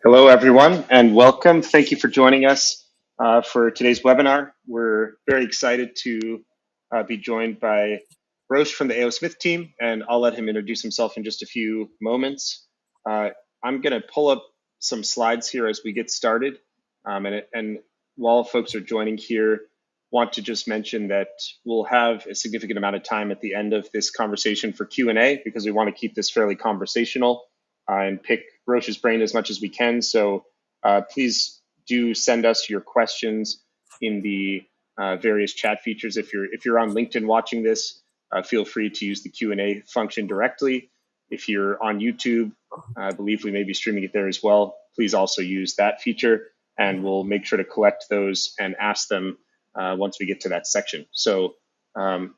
Hello, everyone, and welcome. Thank you for joining us for today's webinar. We're very excited to be joined by Roch from the A.O. Smith team, and I'll let him introduce himself in just a few moments. I'm going to pull up some slides here as we get started. And while folks are joining here, want to just mention that we'll have a significant amount of time at the end of this conversation for Q&A because we want to keep this fairly conversational and pick Roch's brain as much as we can. So please do send us your questions in the various chat features. If you're on LinkedIn watching this, feel free to use the Q&A function directly. If you're on YouTube, I believe we may be streaming it there as well. Please also use that feature, and we'll make sure to collect those and ask them once we get to that section. So I'm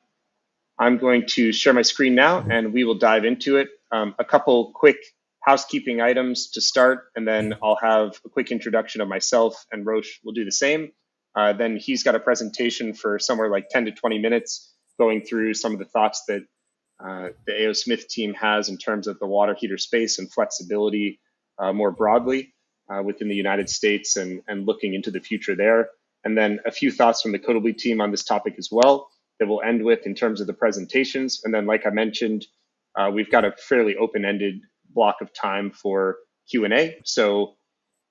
going to share my screen now, and we will dive into it. A couple quick housekeeping items to start, and then I'll have a quick introduction of myself, and Roch will do the same. Then he's got a presentation for somewhere like 10 to 20 minutes going through some of the thoughts that the A.O. Smith team has in terms of the water heater space and flexibility more broadly within the United States and looking into the future there. And then a few thoughts from the Codibly team on this topic as well that we'll end with in terms of the presentations. And then, like I mentioned, we've got a fairly open-ended block of time for Q&A. So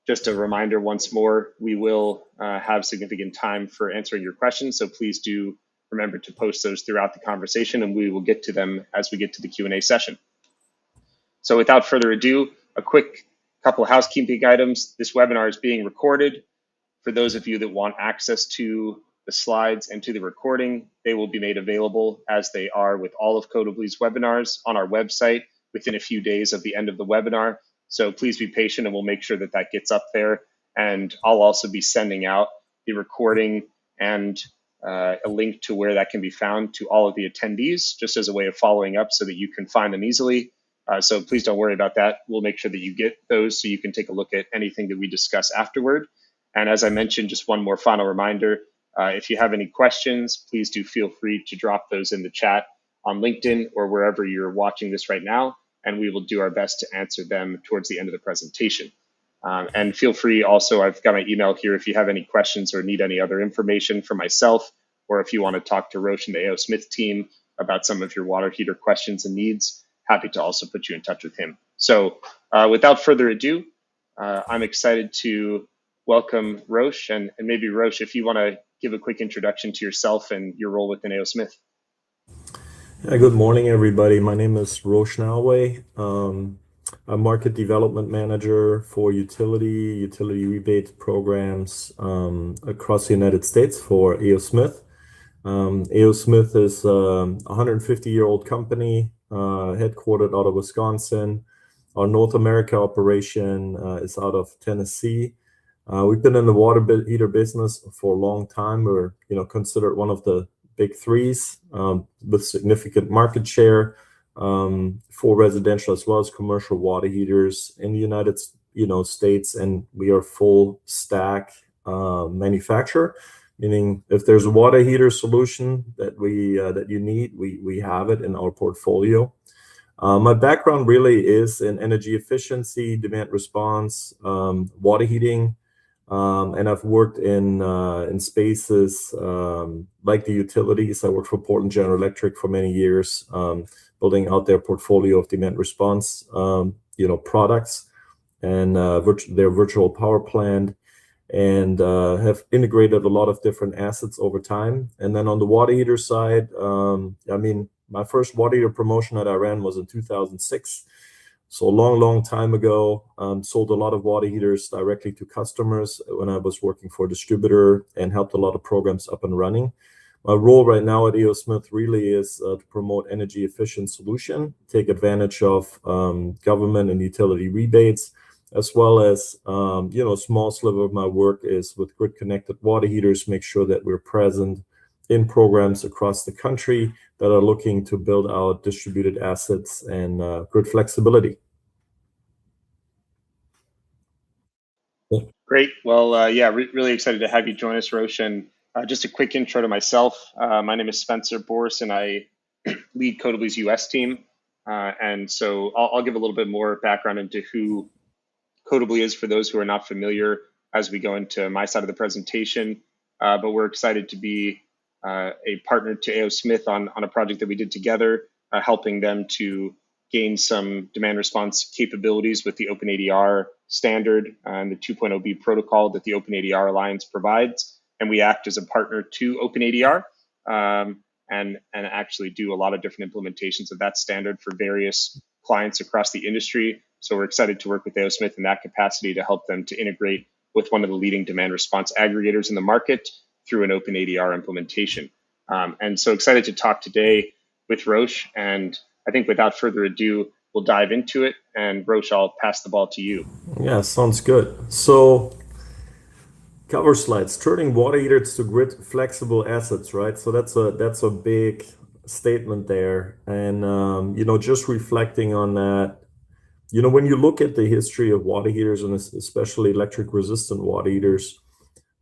just a reminder once more, we will have significant time for answering your questions. So please do remember to post those throughout the conversation, and we will get to them as we get to the Q&A session. So without further ado, a quick couple of housekeeping items. This webinar is being recorded. For those of you that want access to the slides and to the recording, they will be made available as they are with all of Codibly's webinars on our website within a few days of the end of the webinar. So please be patient, and we'll make sure that that gets up there. And I'll also be sending out the recording and a link to where that can be found to all of the attendees, just as a way of following up so that you can find them easily. So please don't worry about that. We'll make sure that you get those so you can take a look at anything that we discuss afterward. And as I mentioned, just one more final reminder, if you have any questions, please do feel free to drop those in the chat on LinkedIn or wherever you're watching this right now, and we will do our best to answer them towards the end of the presentation. And feel free also, I've got my email here, if you have any questions or need any other information from myself, or if you want to talk to Roch and the A.O. Smith team about some of your water heater questions and needs, happy to also put you in touch with him. So without further ado, I'm excited to welcome Roch, and maybe Roch, if you want to give a quick introduction to yourself and your role within A.O. Smith. Good morning, everybody. My name is Roch Naleway. I'm Market Development Manager for utility rebate programs across the United States for A.O. Smith. A.O. Smith is a 150-year-old company headquartered out of Wisconsin. Our North America operation is out of Tennessee. We've been in the water heater business for a long time. We're considered one of the big threes with significant market share for residential as well as commercial water heaters in the United States, and we are full stack manufacturer, meaning if there's a water heater solution that you need, we have it in our portfolio. My background really is in energy efficiency, demand response, water heating. And I've worked in spaces like the utilities. I worked for Portland General Electric for many years, building out their portfolio of demand response, products, and their virtual power plant, and have integrated a lot of different assets over time. And then on the water heater side, my first water heater promotion that I ran was in 2006. So a long time ago, sold a lot of water heaters directly to customers when I was working for a distributor and helped a lot of programs up and running. My role right now at A.O. Smith really is to promote energy efficient solution, take advantage of government and utility rebates, as well as, a small sliver of my work is with grid connected water heaters, make sure that we're present in programs across the country that are looking to build out distributed assets and grid flexibility. Great. Well, really excited to have you join us, Roch. And just a quick intro to myself. My name is Spencer Borison. I lead Codibly's US team. And so I'll give a little bit more background into who Codibly is for those who are not familiar as we go into my side of the presentation. But we're excited to be a partner to A.O. Smith on a project that we did together, helping them to gain some demand response capabilities with the OpenADR standard and the 2.0b protocol that the OpenADR Alliance provides. And we act as a partner to OpenADR and actually do a lot of different implementations of that standard for various clients across the industry. So we're excited to work with A.O. Smith in that capacity to help them to integrate with one of the leading demand response aggregators in the market through an OpenADR implementation. And so excited to talk today with Roch. And I think without further ado, we'll dive into it. And Roch, I'll pass the ball to you. Yeah, sounds good. So cover slides, turning water heaters to grid flexible assets, right? So that's a big statement there. And, just reflecting on that, when you look at the history of water heaters and especially electric resistant water heaters,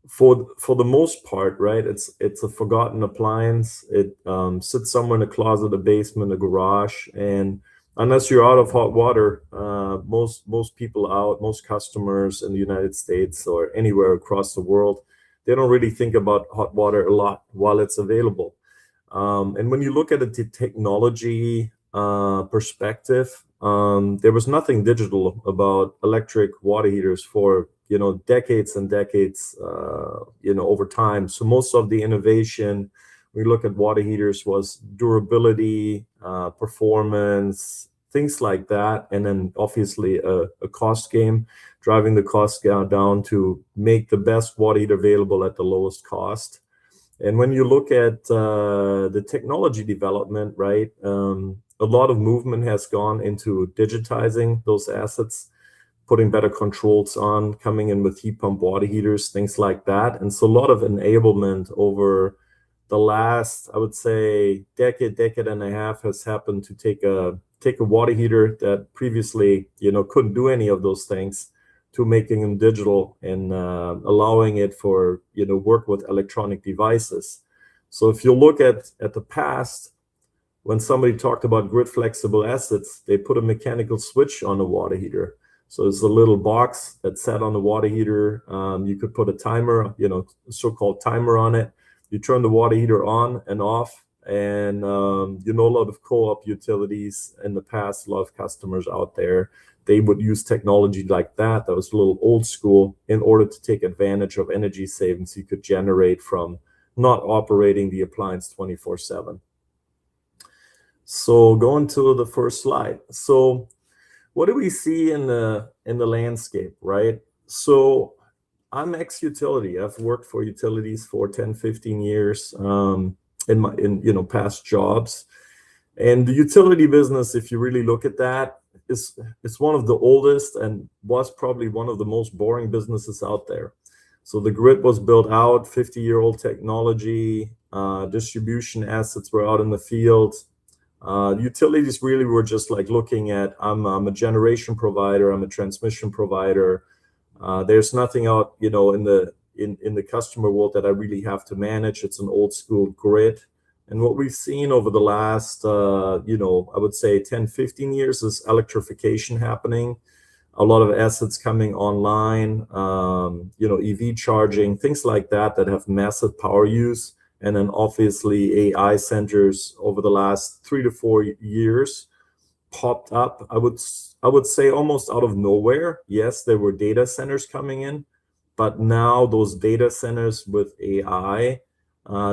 for the most part, right, it's a forgotten appliance. It sits somewhere in a closet, a basement, a garage, and unless you're out of hot water, most people most customers in the United States or anywhere across the world, they don't really think about hot water a lot while it's available. And when you look at the technology perspective, there was nothing digital about electric water heaters for decades and decades over time. So most of the innovation we look at water heaters was durability, performance, things like that, and then obviously a cost game, driving the cost down to make the best water heater available at the lowest cost. And when you look at the technology development, right, a lot of movement has gone into digitizing those assets, putting better controls on, coming in with heat pump water heaters, things like that. And so a lot of enablement over the last, I would say, decade and a half has happened to take a water heater that previously, couldn't do any of those things, to making them digital and allowing it for, work with electronic devices. So if you look at the past, when somebody talked about grid flexible assets, they put a mechanical switch on a water heater. So it's a little box that sat on the water heater. You could put a timer, a so-called timer on it. You turn the water heater on and off. And, a lot of co-op utilities in the past, a lot of customers out there, they would use technology like that. That was a little old school in order to take advantage of energy savings you could generate from not operating the appliance 24/7. So going to the first slide. So what do we see in the landscape, right? So I'm ex-utility. I've worked for utilities for 10, 15 years in past jobs. And the utility business, if you really look at that, is one of the oldest and was probably one of the most boring businesses out there. So the grid was built out, 50-year-old technology, distribution assets were out in the field. Utilities really were just like looking at, I'm a generation provider, I'm a transmission provider. There's nothing out, in the customer world that I really have to manage. It's an old school grid. And what we've seen over the last, I would say 10, 15 years is electrification happening. A lot of assets coming online, EV charging, things like that have massive power use. And then obviously AI centers over the last 3 to 4 years popped up. I would say almost out of nowhere. Yes, there were data centers coming in, but now those data centers with AI,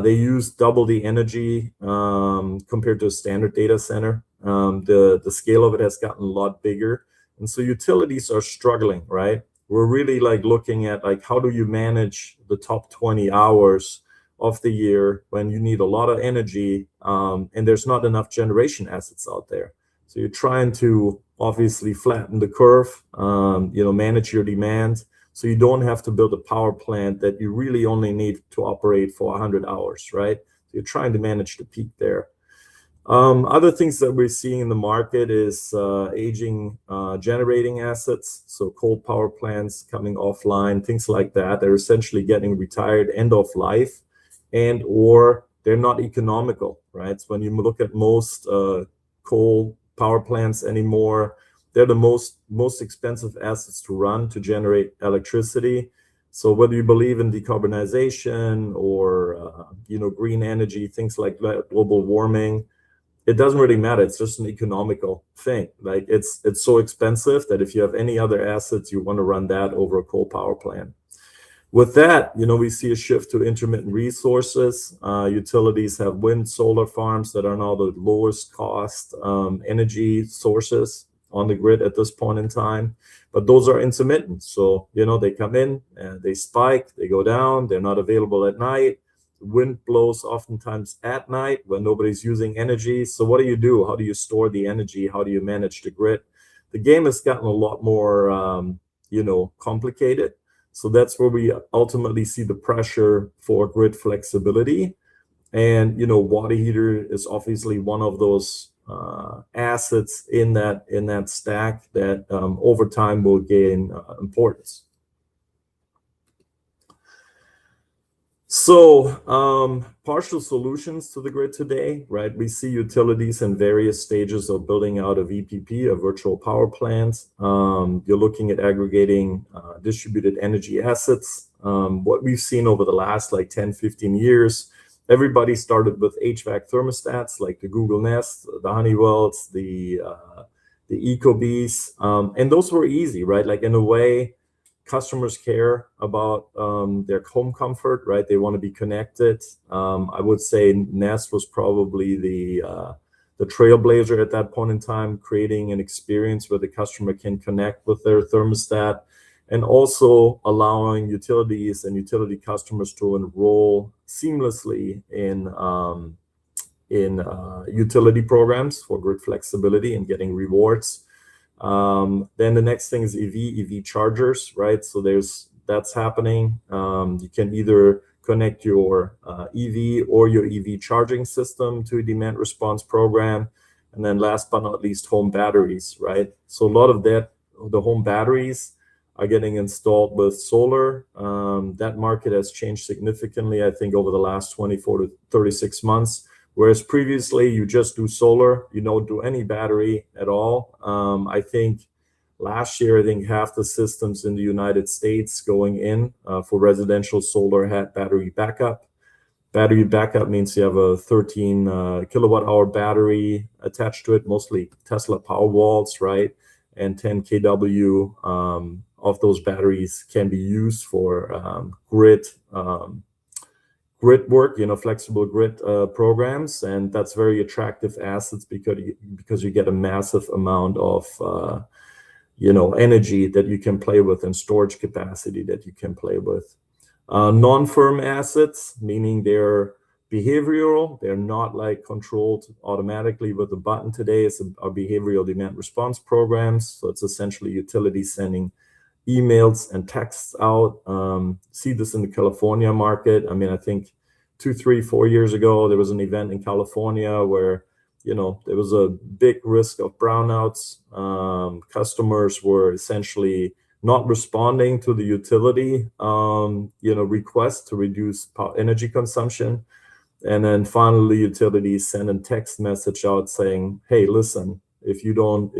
they use double the energy compared to a standard data center. The scale of it has gotten a lot bigger. And so utilities are struggling, right? We're really like looking at like, how do you manage the top 20 hours of the year when you need a lot of energy and there's not enough generation assets out there. So you're trying to obviously flatten the curve, manage your demand, so you don't have to build a power plant that you really only need to operate for 100 hours, right? So you're trying to manage the peak there. Other things that we're seeing in the market is aging generating assets, so coal power plants coming offline, things like that. They're essentially getting retired, end of life, and or they're not economical, right? So when you look at most coal power plants anymore, they're the most expensive assets to run to generate electricity. So whether you believe in decarbonization or green energy, things like global warming, it doesn't really matter. It's just an economical thing. Like it's so expensive that if you have any other assets, you want to run that over a coal power plant. With that, we see a shift to intermittent resources. Utilities have wind, solar farms that are now the lowest cost energy sources on the grid at this point in time. But those are intermittent. So, they come in and they spike, they go down, they're not available at night. Wind blows oftentimes at night when nobody's using energy. So what do? How do you store the energy? How do you manage the grid? The game has gotten a lot more, complicated. So that's where we ultimately see the pressure for grid flexibility. And, water heater is obviously one of those assets in that stack that over time will gain importance. So partial solutions to the grid today, right? We see utilities in various stages of building out a VPP, a virtual power plant. You're looking at aggregating distributed energy assets. What we've seen over the last 10, 15 years, everybody started with HVAC thermostats like the Google Nest, the Honeywells, the Ecobees, and those were easy, right? Like in a way, customers care about their home comfort, right? They want to be connected. I would say Nest was probably the trailblazer at that point in time, creating an experience where the customer can connect with their thermostat, and also allowing utilities and utility customers to enroll seamlessly in utility programs for grid flexibility and getting rewards. Then the next thing is EV chargers, right? So that's happening. You can either connect your EV or your EV charging system to a demand response program. And then last but not least, home batteries, right? So a lot of the home batteries are getting installed with solar. That market has changed significantly, I think, over the last 24 to 36 months. Whereas previously you just do solar, you don't do any battery at all. I think last year, half the systems in the United States going in for residential solar had battery backup. Battery backup means you have a 13 kilowatt hour battery attached to it, mostly Tesla Powerwalls, right? And 10 kW of those batteries can be used for grid work, flexible grid programs, and that's very attractive assets because you get a massive amount of energy that you can play with and storage capacity that you can play with. Non-firm assets, meaning they're behavioral, they're not controlled automatically with a button today. It's our behavioral demand response programs. So it's essentially utilities sending emails and texts out. See this in the California market. I mean, I think 2, 3, 4 years ago, there was an event in California where, there was a big risk of brownouts. Customers were essentially not responding to the utility, request to reduce energy consumption. And then finally, utilities send a text message out saying, hey, listen, if you don't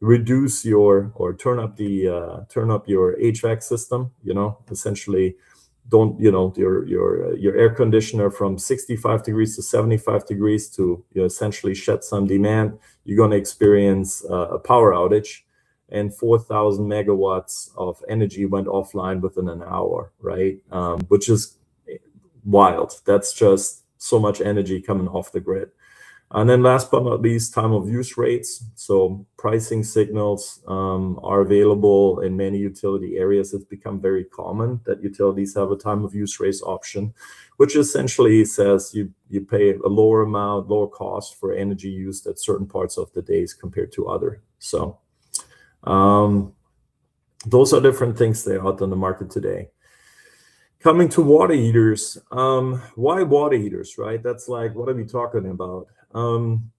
reduce or turn up your HVAC system, essentially don't, your air conditioner from 65 degrees to 75 degrees to essentially shed some demand, you're going to experience a power outage. And 4,000 megawatts of energy went offline within an hour, right? Which is wild. That's just so much energy coming off the grid. And then last but not least, time of use rates. So pricing signals are available in many utility areas. It's become very common that utilities have a time of use rates option, which essentially says you pay a lower cost for energy used at certain parts of the days compared to other. So those are different things that are out on the market today. Coming to water heaters, why water heaters, right? That's what are we talking about? And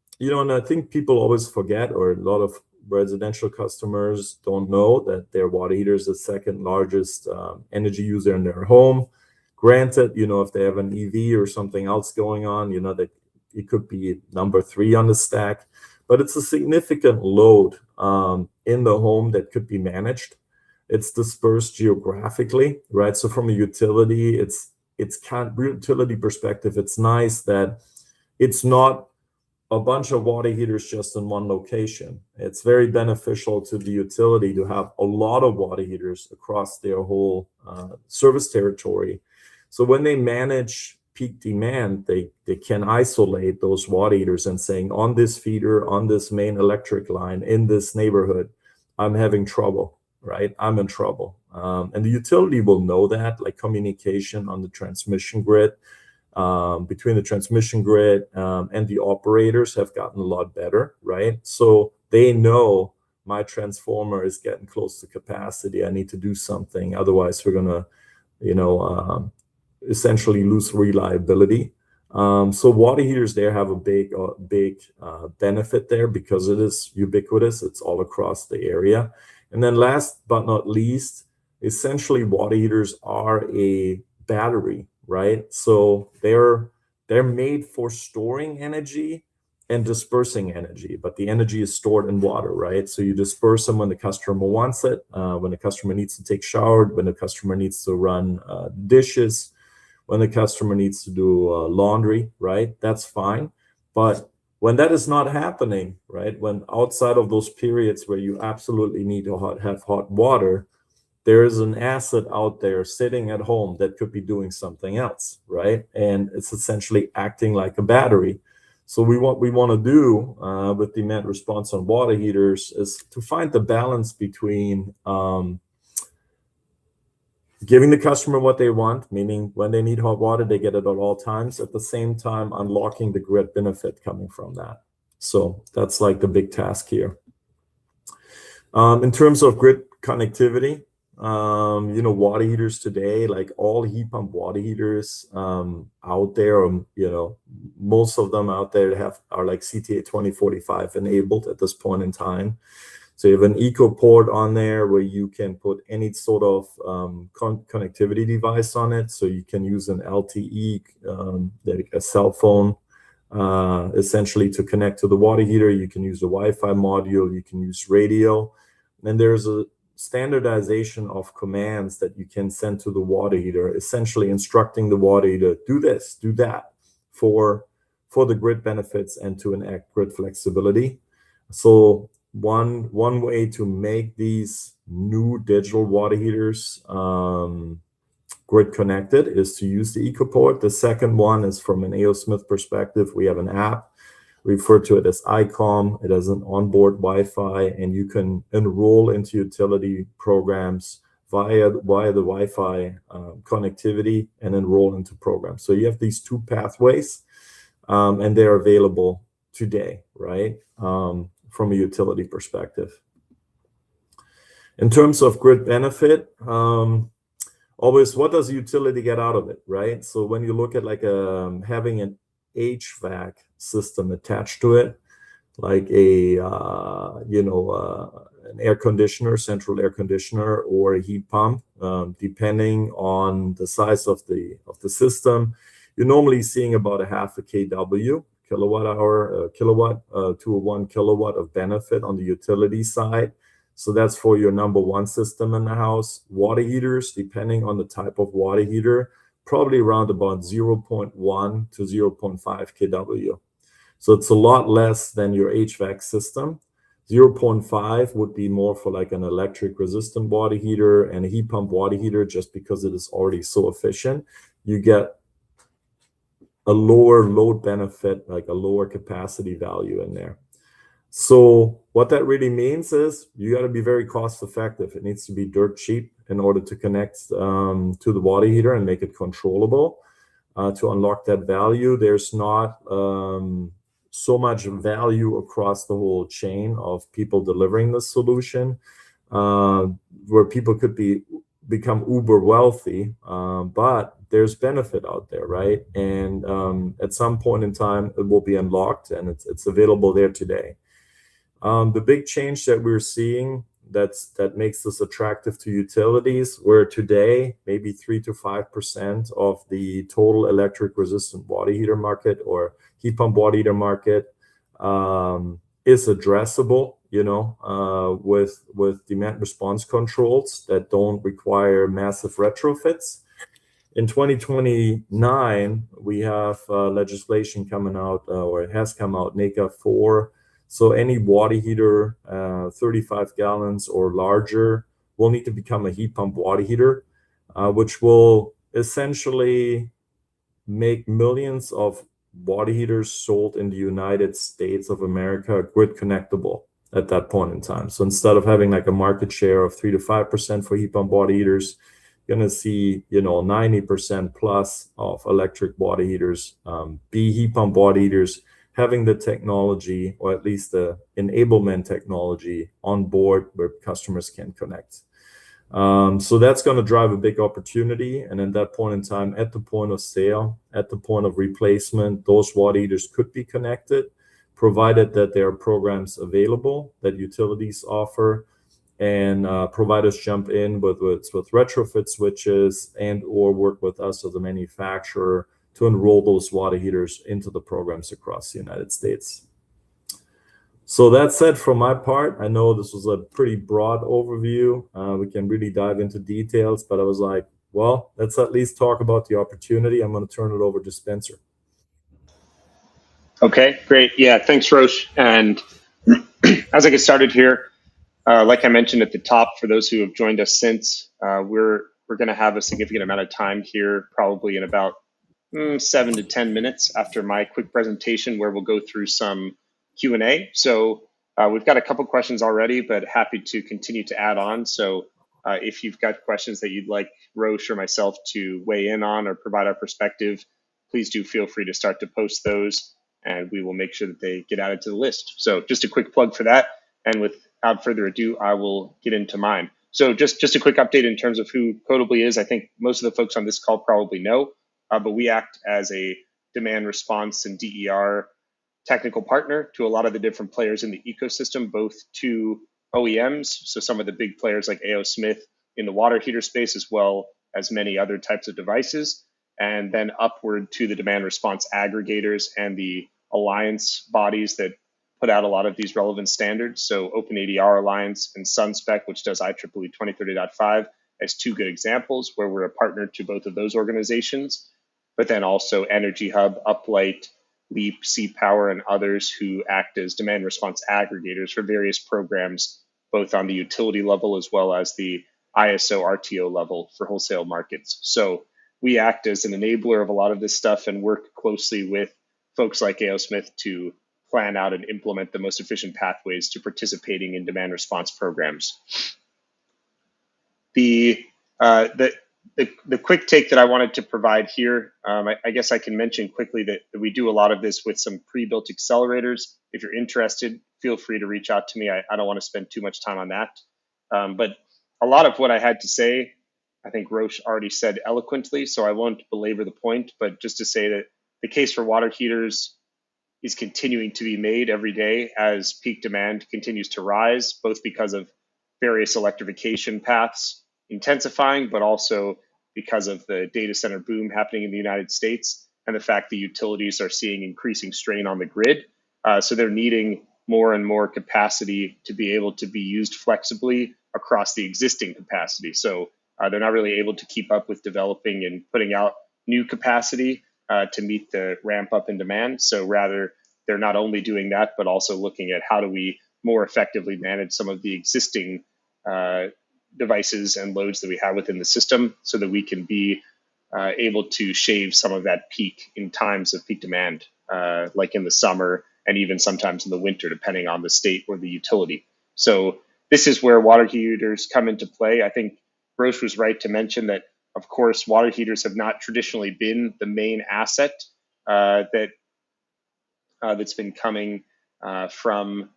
I think people always forget, or a lot of residential customers don't know that their water heater is the second largest energy user in their home. Granted, if they have an EV or something else going on, that it could be number 3 on the stack. but it's a significant load in the home that could be managed. It's dispersed geographically, right? So from a utility, utility perspective, it's nice that it's not a bunch of water heaters just in one location. It's very beneficial to the utility to have a lot of water heaters across their whole service territory. So when they manage peak demand, they can isolate those water heaters and saying, on this feeder, on this main electric line, in this neighborhood, I'm having trouble, right? I'm in trouble. And the utility will know that, like communication on the transmission grid, between the transmission grid and the operators have gotten a lot better, right? So they know my transformer is getting close to capacity. I need to do something. Otherwise, we're going to, essentially lose reliability. So water heaters there have a big benefit there because it is ubiquitous. It's all across the area. And then last but not least, essentially water heaters are a battery, right? So they're made for storing energy and dispersing energy, but the energy is stored in water, right? So you disperse them when the customer wants it, when the customer needs to take shower, when the customer needs to run dishes, when the customer needs to do laundry, right? That's fine. But when that is not happening, right? When outside of those periods where you absolutely need to have hot water, there is an asset out there sitting at home that could be doing something else, right? And it's essentially acting like a battery. So we want to do with demand response on water heaters is to find the balance between giving the customer what they want, meaning when they need hot water, they get it at all times, at the same time unlocking the grid benefit coming from that. So that's like the big task here. In terms of grid connectivity, water heaters today, like all heat pump water heaters out there, most of them out there are like CTA-2045 enabled at this point in time. So you have an EcoPort on there where you can put any sort of connectivity device on it. So you can use an LTE, like a cell phone, essentially to connect to the water heater. You can use a Wi-Fi module. You can use radio. And there's a standardization of commands that you can send to the water heater, essentially instructing the water heater, do this, do that, for the grid benefits and to enact grid flexibility. So one way to make these new digital water heaters grid connected is to use the EcoPort. The second one is from an A.O. Smith perspective. We have an app. We refer to it as ICOM. It has an onboard Wi-Fi, and you can enroll into utility programs via the Wi-Fi connectivity and enroll into programs. So you have these two pathways, and they're available today, right? From a utility perspective. In terms of grid benefit, always, what does a utility get out of it, right? So when you look at like having an HVAC system attached to it, like an air conditioner, central air conditioner, or a heat pump, depending on the size of the system, you're normally seeing about a half a kW, kilowatt to a 1 kilowatt of benefit on the utility side. So that's for your number one system in the house. Water heaters, depending on the type of water heater, probably around about 0.1 to 0.5 kW. So it's a lot less than your HVAC system. 0.5 would be more for like an electric resistant water heater and a heat pump water heater, just because it is already so efficient. You get a lower load benefit, like a lower capacity value in there. So what that really means is you got to be very cost effective. It needs to be dirt cheap in order to connect to the water heater and make it controllable. To unlock that value, there's not so much value across the whole chain of people delivering the solution, where people could become uber wealthy, but there's benefit out there, right? And at some point in time, it will be unlocked, and it's available there today. The big change that we're seeing that makes this attractive to utilities, where today maybe 3 to 5% of the total electric resistant water heater market or heat pump water heater market is addressable, with demand response controls that don't require massive retrofits. In 2029, we have legislation coming out, or it has come out, NECA 4. So any water heater, 35 gallons or larger, will need to become a heat pump water heater, which will essentially make millions of water heaters sold in the United States of America grid connectable at that point in time. So instead of having like a market share of 3 to 5% for heat pump water heaters, you're going to see 90% plus of electric water heaters be heat pump water heaters, having the technology, or at least the enablement technology on board where customers can connect. So that's going to drive a big opportunity. And at that point in time, at the point of sale, at the point of replacement, those water heaters could be connected, provided that there are programs available that utilities offer, and providers jump in with retrofit switches and or work with us as a manufacturer to enroll those water heaters into the programs across the United States. So that's it from my part. I know this was a pretty broad overview. We can really dive into details, but I was like, well, let's at least talk about the opportunity. I'm going to turn it over to Spencer. Okay, great. Yeah, thanks, Roch. And as I get started here, like I mentioned at the top, for those who have joined us since, we're going to have a significant amount of time here, probably in about 7 to 10 minutes after my quick presentation, where we'll go through some Q&A. So we've got a couple questions already, but happy to continue to add on. So if you've got questions that you'd like Roch or myself to weigh in on or provide our perspective, please do feel free to start to post those, and we will make sure that they get added to the list. So just a quick plug for that. And without further ado, I will get into mine. So just a quick update in terms of who Codibly is. I think most of the folks on this call probably know, but we act as a demand response and DER technical partner to a lot of the different players in the ecosystem, both to OEMs, so some of the big players like A.O. Smith in the water heater space, as well as many other types of devices, and then upward to the demand response aggregators and the alliance bodies that put out a lot of these relevant standards. So OpenADR Alliance and SunSpec, which does IEEE 2030.5, as two good examples where we're a partner to both of those organizations, but then also Energy Hub, Uplight, Leap, C-Power, and others who act as demand response aggregators for various programs, both on the utility level as well as the ISO RTO level for wholesale markets. So we act as an enabler of a lot of this stuff and work closely with folks like A.O. Smith to plan out and implement the most efficient pathways to participating in demand response programs. The quick take that I wanted to provide here, I guess I can mention quickly that we do a lot of this with some pre-built accelerators. If you're interested, feel free to reach out to me. I don't want to spend too much time on that. But a lot of what I had to say, I think Roch already said eloquently, so I won't belabor the point, but just to say that the case for water heaters is continuing to be made every day as peak demand continues to rise, both because of various electrification paths intensifying, but also because of the data center boom happening in the United States and the fact that utilities are seeing increasing strain on the grid. So they're needing more and more capacity to be able to be used flexibly across the existing capacity. So they're not really able to keep up with developing and putting out new capacity to meet the ramp up in demand. So rather, they're not only doing that, but also looking at how do we more effectively manage some of the existing devices and loads that we have within the system so that we can be able to shave some of that peak in times of peak demand, like in the summer and even sometimes in the winter, depending on the state or the utility. So this is where water heaters come into play. I think Roch was right to mention that, of course, water heaters have not traditionally been the main asset that's been coming from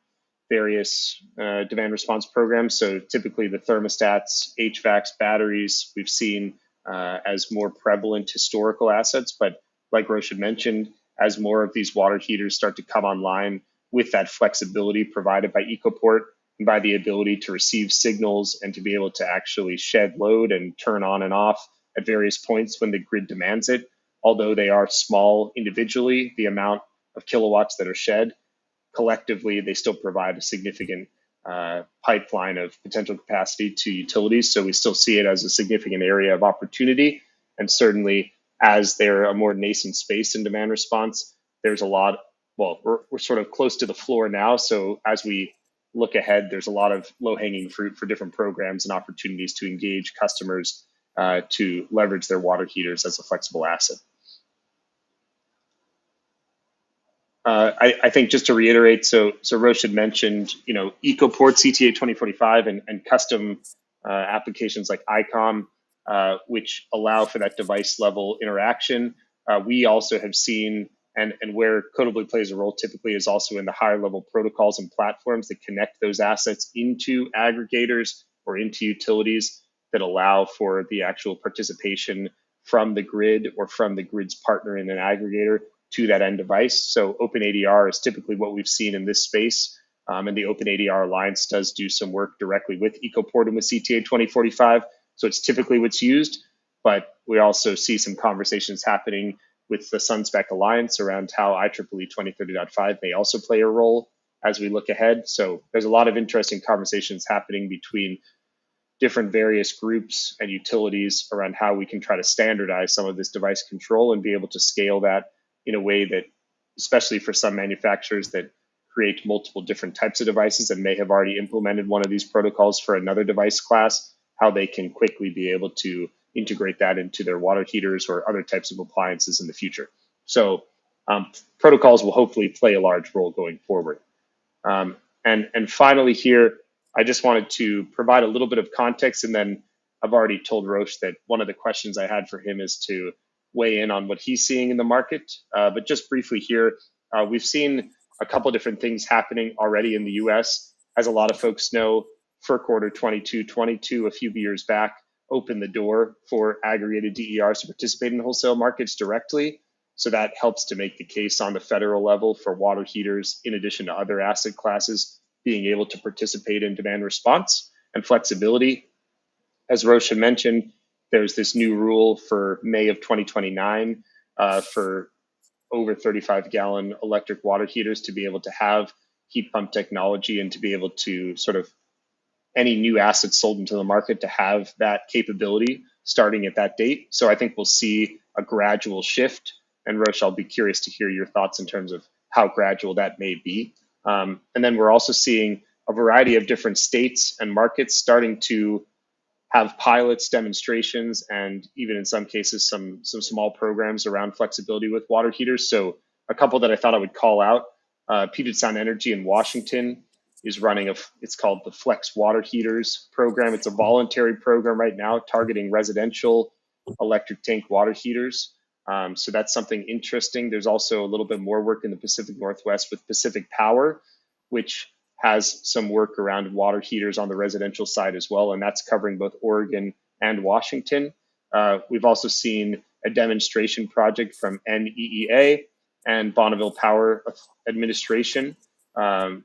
various demand response programs. So typically the thermostats, HVACs, batteries, we've seen as more prevalent historical assets. But like Roch had mentioned, as more of these water heaters start to come online with that flexibility provided by EcoPort and by the ability to receive signals and to be able to actually shed load and turn on and off at various points when the grid demands it, although they are small individually, the amount of kilowatts that are shed, collectively, they still provide a significant pipeline of potential capacity to utilities. So we still see it as a significant area of opportunity. And certainly, as they're a more nascent space in demand response, there's a lot. Well, we're sort of close to the floor now. So as we look ahead, there's a lot of low-hanging fruit for different programs and opportunities to engage customers to leverage their water heaters as a flexible asset. I think just to reiterate, so Roch had mentioned, EcoPort CTA-2045 and custom applications like ICOM, which allow for that device level interaction. We also have seen, and where Codibly plays a role typically is also in the higher level protocols and platforms that connect those assets into aggregators or into utilities that allow for the actual participation from the grid or from the grid's partner in an aggregator to that end device. So OpenADR is typically what we've seen in this space. And the OpenADR Alliance does do some work directly with EcoPort and with CTA 2045. So it's typically what's used, but we also see some conversations happening with the SunSpec Alliance around how IEEE 2030.5 may also play a role as we look ahead. So there's a lot of interesting conversations happening between different various groups and utilities around how we can try to standardize some of this device control and be able to scale that in a way that, especially for some manufacturers that create multiple different types of devices and may have already implemented one of these protocols for another device class, how they can quickly be able to integrate that into their water heaters or other types of appliances in the future. So protocols will hopefully play a large role going forward. And finally here, I just wanted to provide a little bit of context, and then I've already told Roch that one of the questions I had for him is to weigh in on what he's seeing in the market. But just briefly here, we've seen a couple different things happening already in the US. As a lot of folks know, FERC Order 2222 a few years back opened the door for aggregated DERs to participate in wholesale markets directly. So that helps to make the case on the federal level for water heaters, in addition to other asset classes, being able to participate in demand response and flexibility. As Roch had mentioned, there's this new rule for May of 2029 for over 35-gallon electric water heaters to be able to have heat pump technology and to be able to sort of any new assets sold into the market to have that capability starting at that date. So I think we'll see a gradual shift. And Roch, I'll be curious to hear your thoughts in terms of how gradual that may be. And then we're also seeing a variety of different states and markets starting to have pilots, demonstrations, and even in some cases, some small programs around flexibility with water heaters. So a couple that I thought I would call out, Puget Sound Energy in Washington is running it's called the Flex Water Heaters program. It's a voluntary program right now targeting residential electric tank water heaters. So that's something interesting. There's also a little bit more work in the Pacific Northwest with Pacific Power, which has some work around water heaters on the residential side as well, and that's covering both Oregon and Washington. We've also seen a demonstration project from NEEA and Bonneville Power Administration around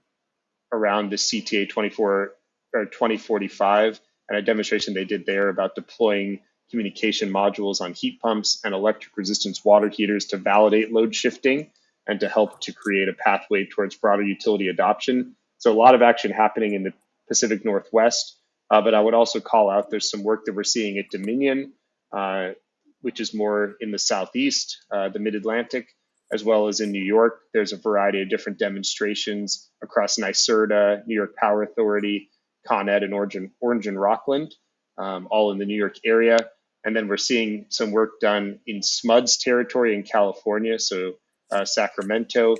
the CTA 2045, and a demonstration they did there about deploying communication modules on heat pumps and electric resistance water heaters to validate load shifting and to help to create a pathway towards broader utility adoption. So a lot of action happening in the Pacific Northwest, but I would also call out there's some work that we're seeing at Dominion, which is more in the Southeast, the Mid-Atlantic, as well as in New York. There's a variety of different demonstrations across NYSERDA, New York Power Authority, Con Ed, and Orange and Rockland, all in the New York area. And then we're seeing some work done in SMUD's territory in California, so Sacramento.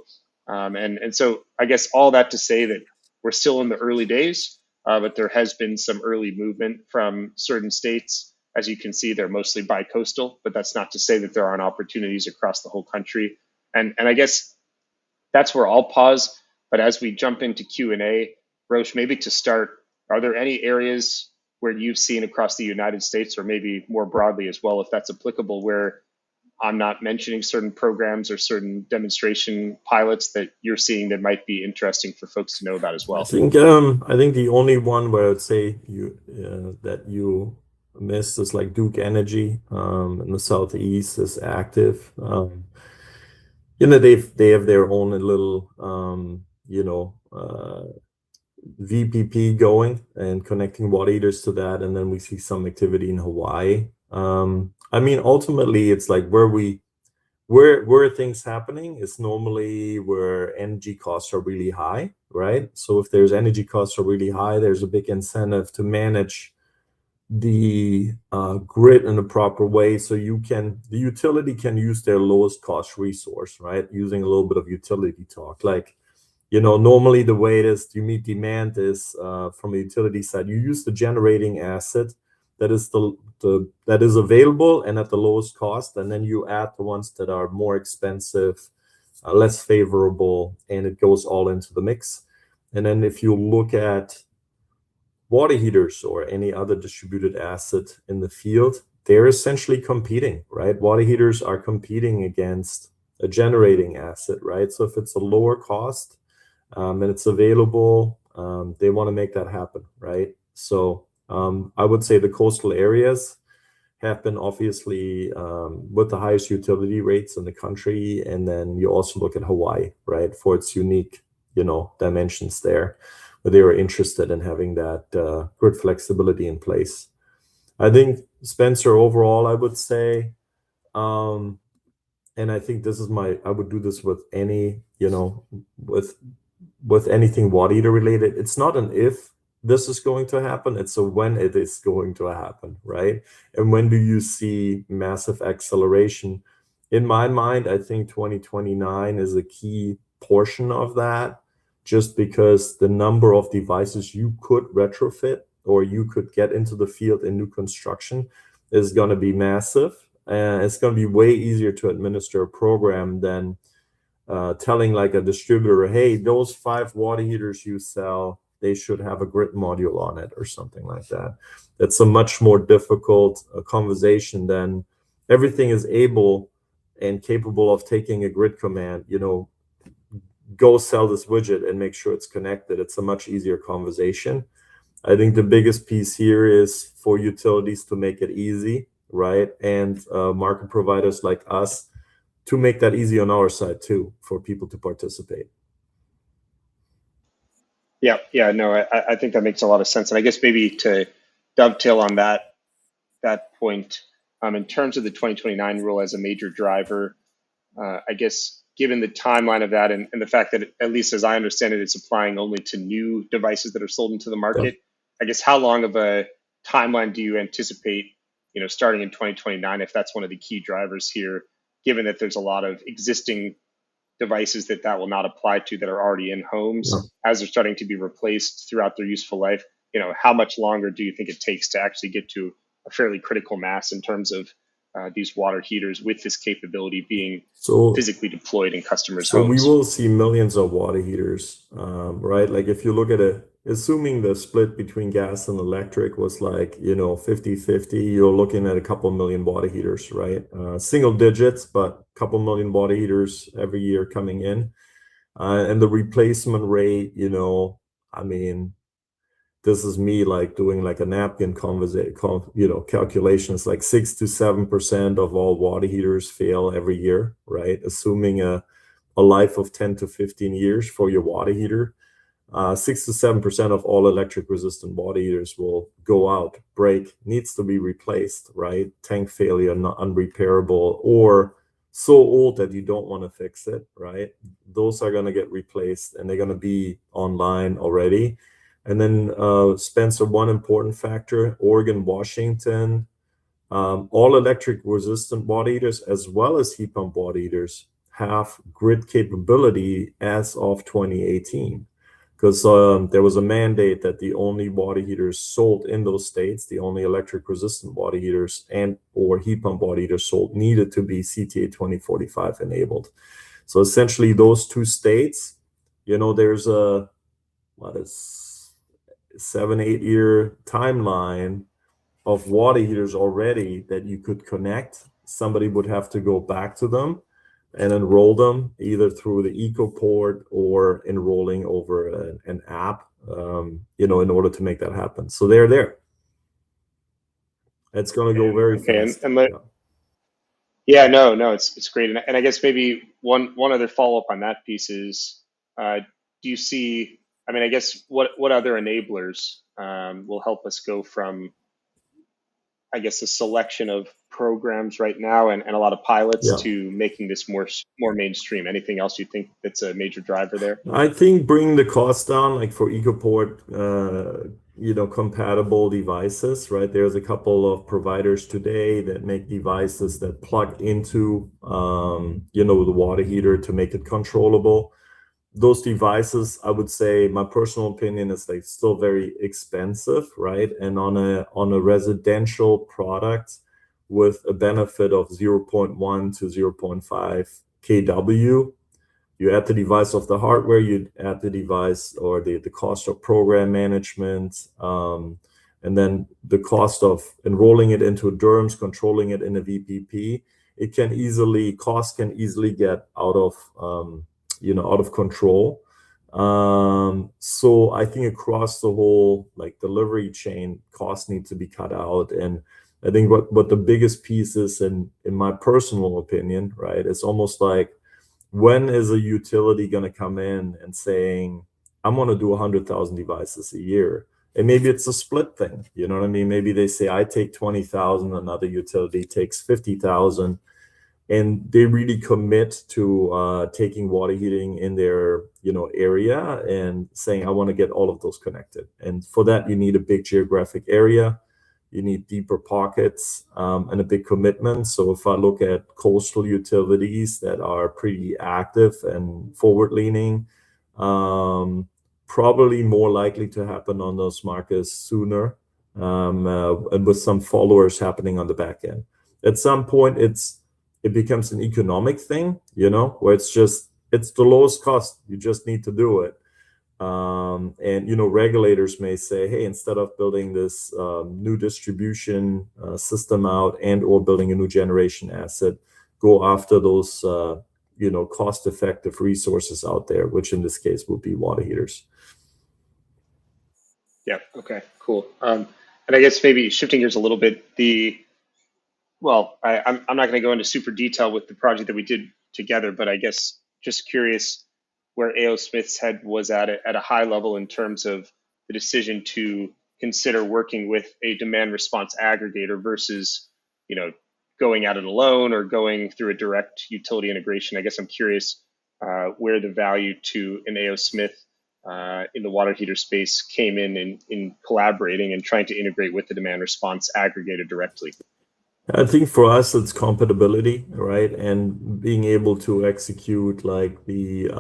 And so I guess all that to say that we're still in the early days, but there has been some early movement from certain states. As you can see, they're mostly bi-coastal, but that's not to say that there aren't opportunities across the whole country. And I guess that's where I'll pause. But as we jump into Q&A, Roch, maybe to start, are there any areas where you've seen across the United States, or maybe more broadly as well, if that's applicable, where I'm not mentioning certain programs or certain demonstration pilots that you're seeing that might be interesting for folks to know about as well? I think the only one where I'd say that you missed is like Duke Energy in the Southeast is active. They have their own little VPP going and connecting water heaters to that, and then we see some activity in Hawaii. I mean, ultimately, it's like where things happening is normally where energy costs are really high, right? So if there's energy costs are really high, there's a big incentive to manage the grid in a proper way, so the utility can use their lowest cost resource, right? Using a little bit of utility talk, like, normally the way it is to meet demand is from a utility side, you use the generating asset that is that is available and at the lowest cost, and then you add the ones that are more expensive, less favorable, and it goes all into the mix. And then if you look at water heaters or any other distributed asset in the field, they're essentially competing, right? Water heaters are competing against a generating asset, right? So if it's a lower cost and it's available, they want to make that happen, right? So I would say the coastal areas have been obviously with the highest utility rates in the country, and then you also look at Hawaii, right, for its unique, dimensions there, where they were interested in having that grid flexibility in place. I think, Spencer, overall, I would say, and I think I would do this with any, with anything water heater related. It's not an if this is going to happen, it's a when it is going to happen, right? And when do you see massive acceleration? In my mind, I think 2029 is a key portion of that, just because the number of devices you could retrofit or you could get into the field in new construction is going to be massive. And it's going to be way easier to administer a program than telling like a distributor, hey, those 5 water heaters you sell, they should have a grid module on it or something like that. That's a much more difficult conversation than everything is able and capable of taking a grid command, go sell this widget and make sure it's connected. It's a much easier conversation. I think the biggest piece here is for utilities to make it easy, right? And market providers like us to make that easy on our side too, for people to participate. Yeah, no, I think that makes a lot of sense. And I guess maybe to dovetail on that point, in terms of the 2029 rule as a major driver, I guess given the timeline of that and the fact that, at least as I understand it, it's applying only to new devices that are sold into the market, I guess how long of a timeline do you anticipate, starting in 2029, if that's one of the key drivers here, given that there's a lot of existing devices that will not apply to that are already in homes as they're starting to be replaced throughout their useful life? How much longer do you think it takes to actually get to a fairly critical mass in terms of these water heaters with this capability being physically deployed in customers' homes? We will see millions of water heaters, right? Like if you look at it, assuming the split between gas and electric was like, 50-50, you're looking at a couple million water heaters, right? Single digits, but a couple million water heaters every year coming in. And the replacement rate, I mean, this is me like doing like a napkin calculations, like 6 to 7% of all water heaters fail every year, right? Assuming a life of 10 to 15 years for your water heater. 6 to 7% of all electric resistant water heaters will go out, break, needs to be replaced, right? Tank failure, not unrepairable, or so old that you don't want to fix it, right? Those are going to get replaced and they're going to be online already. And then Spencer, one important factor, Oregon, Washington, all electric resistant water heaters as well as heat pump water heaters have grid capability as of 2018. Because there was a mandate that the only water heaters sold in those states, the only electric resistant water heaters and or heat pump water heaters sold needed to be CTA 2045 enabled. So essentially those 2 states, there's a 7-8 year timeline of water heaters already that you could connect. Somebody would have to go back to them and enroll them either through the EcoPort or enrolling over an app, in order to make that happen. So they're there. It's going to go very fast. Yeah, no, it's great. And I guess maybe one other follow up on that piece is, do do you see, I mean, I guess what other enablers will help us go from, I guess, a selection of programs right now and a lot of pilots Yeah. to making this more mainstream? Anything else you think that's a major driver there? I think bringing the cost down, like for EcoPort, compatible devices, right? There's a couple of providers today that make devices that plug into, the water heater to make it controllable. Those devices, I would say, my personal opinion is like still very expensive, right? And on a residential product with a benefit of 0.1 to 0.5 kW, you add the device of the hardware, you add the device or the cost of program management, and then the cost of enrolling it into DERMS, controlling it in a VPP. Cost can easily get out of control. So I think across the whole like delivery chain, costs need to be cut out. And I think what the biggest piece is, in my personal opinion, right, it's almost like, when is a utility going to come in and saying, I'm going to do 100,000 devices a year? And maybe it's a split thing, you know what I mean? Maybe they say, I take 20,000, another utility takes 50,000, and they really commit to taking water heating in their area and saying, I want to get all of those connected. And for that, you need a big geographic area. You need deeper pockets and a big commitment. So if I look at coastal utilities that are pretty active and forward-leaning, probably more likely to happen on those markets sooner, and with some followers happening on the back end. At some point, it becomes an economic thing, where it's the lowest cost. You just need to do it. And regulators may say, hey, instead of building this new distribution system out or building a new generation asset, go after those cost-effective resources out there, which in this case would be water heaters. Yeah. Okay. Cool. And I guess maybe shifting gears a little bit, I'm not going to go into super detail with the project that we did together, but I guess just curious where A.O. Smith's head was at a high level in terms of the decision to consider working with a demand response aggregator versus, going at it alone or going through a direct utility integration. I guess I'm curious where the value to an A.O. Smith in the water heater space came in collaborating and trying to integrate with the demand response aggregator directly. I think for us, it's compatibility, right? And being able to execute like the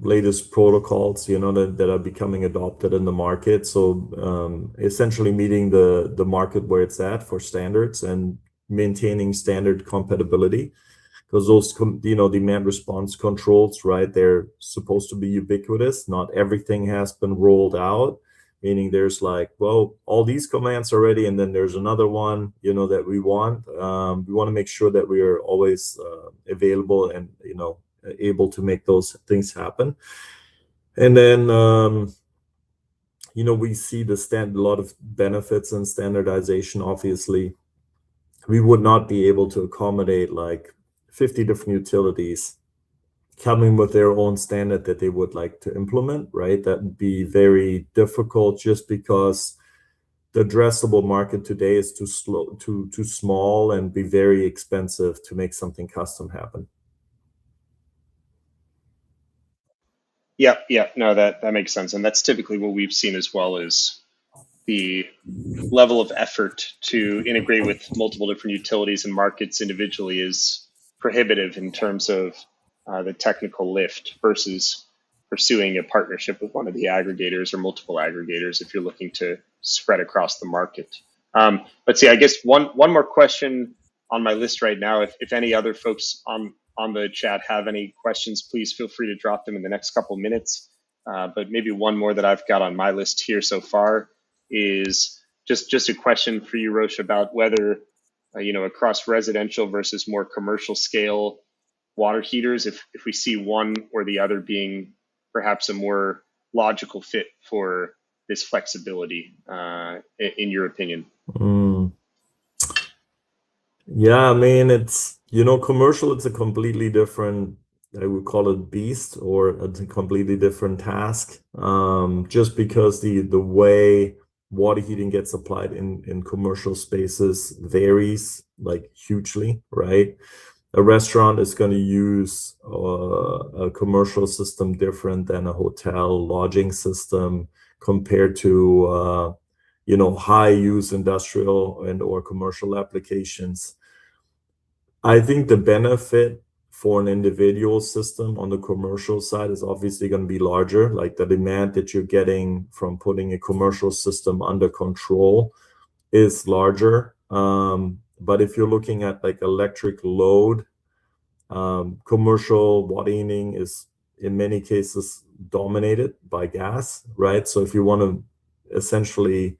latest protocols, that are becoming adopted in the market. So essentially meeting the market where it's at for standards and maintaining standard compatibility, because those, demand response controls, right? They're supposed to be ubiquitous. Not everything has been rolled out. Meaning there's like, well, all these commands are ready, and then there's another one, that we want. We want to make sure that we are always available and, able to make those things happen. And then, we see a lot of benefits in standardization. Obviously, we would not be able to accommodate like 50 different utilities coming with their own standard that they would like to implement, right? That would be very difficult just because the addressable market today is too small and be very expensive to make something custom happen. Yeah, no, that makes sense. And that's typically what we've seen as well, is the level of effort to integrate with multiple different utilities and markets individually is prohibitive in terms of the technical lift versus pursuing a partnership with one of the aggregators or multiple aggregators if you're looking to spread across the market. Let's see, I guess one more question on my list right now. If any other folks on the chat have any questions, please feel free to drop them in the next couple minutes. But maybe one more that I've got on my list here so far is just a question for you, Roch, about whether, across residential versus more commercial scale water heaters, if we see one or the other being perhaps a more logical fit for this flexibility, in your opinion. Yeah, I mean, it's, commercial, it's a completely different I would call it beast or a completely different task, just because the way water heating gets applied in commercial spaces varies like hugely, right? A restaurant is going to use a commercial system different than a hotel lodging system compared to high use industrial and or commercial applications. I think the benefit for an individual system on the commercial side is obviously going to be larger, like the demand that you're getting from putting a commercial system under control is larger. But if you're looking at like electric load, commercial water heating is in many cases dominated by gas, right? So if you want to essentially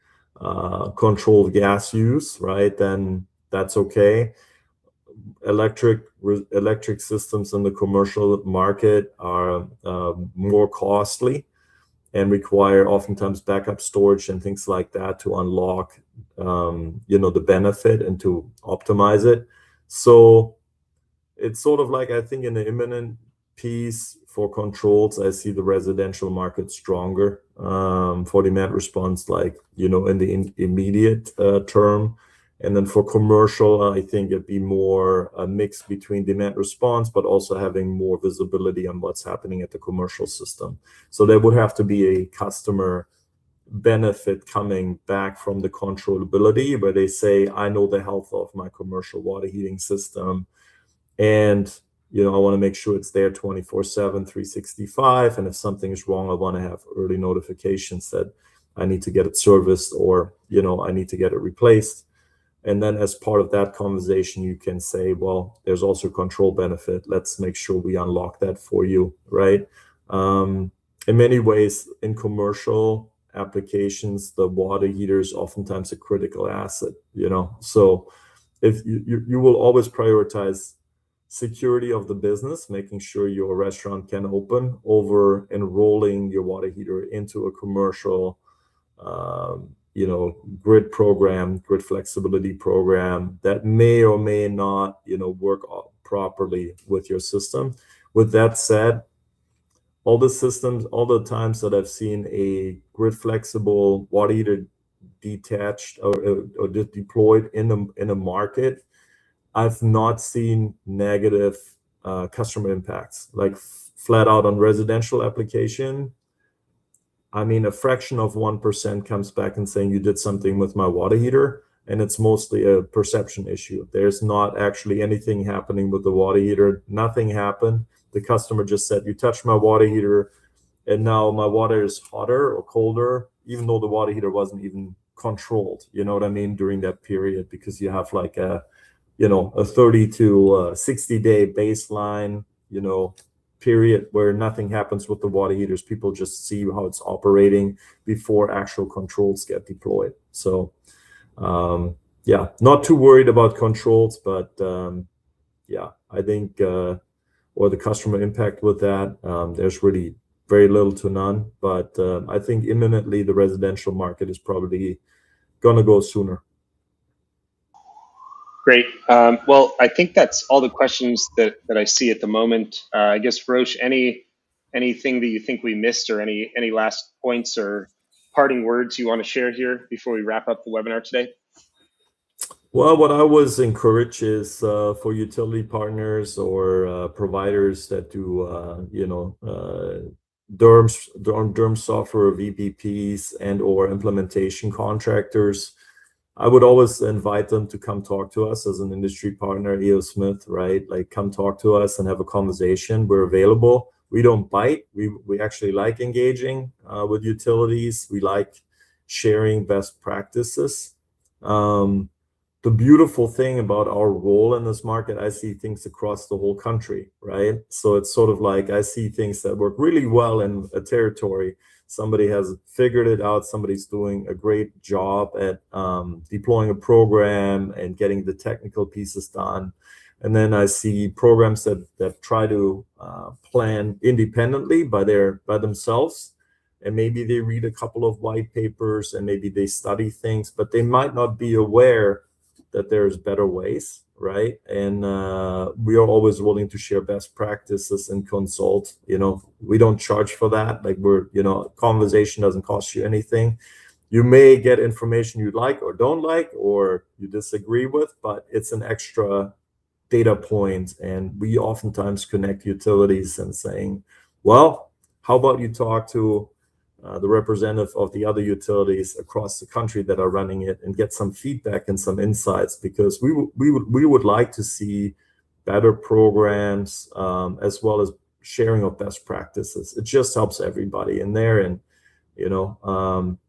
control gas use, right, then that's okay. Electric systems in the commercial market are more costly and require oftentimes backup storage and things like that to unlock the benefit and to optimize it. So it's sort of like, I think in the imminent piece for controls, I see the residential market stronger for demand response, like, in the immediate term. And then for commercial, I think it'd be more a mix between demand response, but also having more visibility on what's happening at the commercial system. So there would have to be a customer benefit coming back from the controllability where they say, I know the health of my commercial water heating system. And, I want to make sure it's there 24/7, 365. And if something is wrong, I want to have early notifications that I need to get it serviced or, I need to get it replaced. And then as part of that conversation, you can say, well, there's also control benefit. Let's make sure we unlock that for you, right? In many ways, in commercial applications, the water heater is oftentimes a critical asset, So if you will always prioritize security of the business, making sure your restaurant can open over enrolling your water heater into a commercial grid program, grid flexibility program that may or may not, work properly with your system. With that said, all the times that I've seen a grid flexible water heater detached or deployed in a market, I've not seen negative customer impacts, like flat out on residential application. I mean, a fraction of 1% comes back and saying you did something with my water heater, and it's mostly a perception issue. There's not actually anything happening with the water heater. Nothing happened. The customer just said, you touched my water heater, and now my water is hotter or colder, even though the water heater wasn't even controlled, you know what I mean, during that period, because you have like a 30 to 60 day baseline, period where nothing happens with the water heaters. People just see how it's operating before actual controls get deployed. So yeah, not too worried about controls, but yeah, I think or the customer impact with that, there's really very little to none. But I think imminently the residential market is probably gonna go sooner. Great. Well, I think that's all the questions that I see at the moment. I guess, Roch, anything that you think we missed, or any last points or parting words you want to share here before we wrap up the webinar today? Well, what I was encouraged is for utility partners or providers that do DERM software, VPPs, and or implementation contractors, I would always invite them to come talk to us as an industry partner, EO Smith, right? Like, come talk to us and have a conversation. We're available. We don't bite. We actually like engaging with utilities. We like sharing best practices. The beautiful thing about our role in this market, I see things across the whole country, right? So it's sort of like I see things that work really well in a territory. Somebody has figured it out. Somebody's doing a great job at deploying a program and getting the technical pieces done. And then I see programs that try to plan independently by themselves. And maybe they read a couple of white papers and maybe they study things, but they might not be aware that there's better ways, right? And we are always willing to share best practices and consult. We don't charge for that. Like, conversation doesn't cost you anything. You may get information you like or don't like or you disagree with, but it's an extra data point. And we oftentimes connect utilities and saying, well, how about you talk to the representative of the other utilities across the country that are running it and get some feedback and some insights, because we would like to see better programs, as well as sharing of best practices. It just helps everybody in there. And you know um,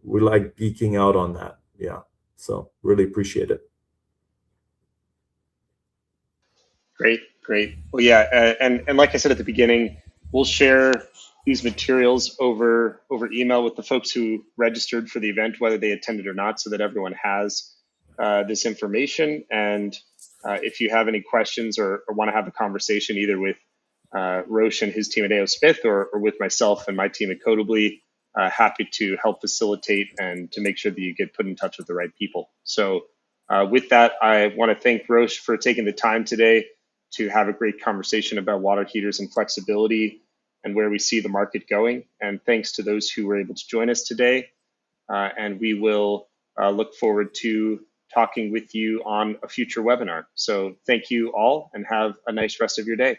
we like geeking out on that. Yeah, so really appreciate it. Great, great. Well, yeah, and like I said at the beginning, we'll share these materials over email with the folks who registered for the event, whether they attended or not, so that everyone has this information. And if you have any questions or want to have a conversation either with Roche and his team at AO Smith or with myself and my team at Codibly, happy to help facilitate and to make sure that you get put in touch with the right people. So with that, I want to thank Roche for taking the time today to have a great conversation about water heaters and flexibility and where we see the market going. And thanks to those who were able to join us today. And we will look forward to talking with you on a future webinar. So thank you all and have a nice rest of your day.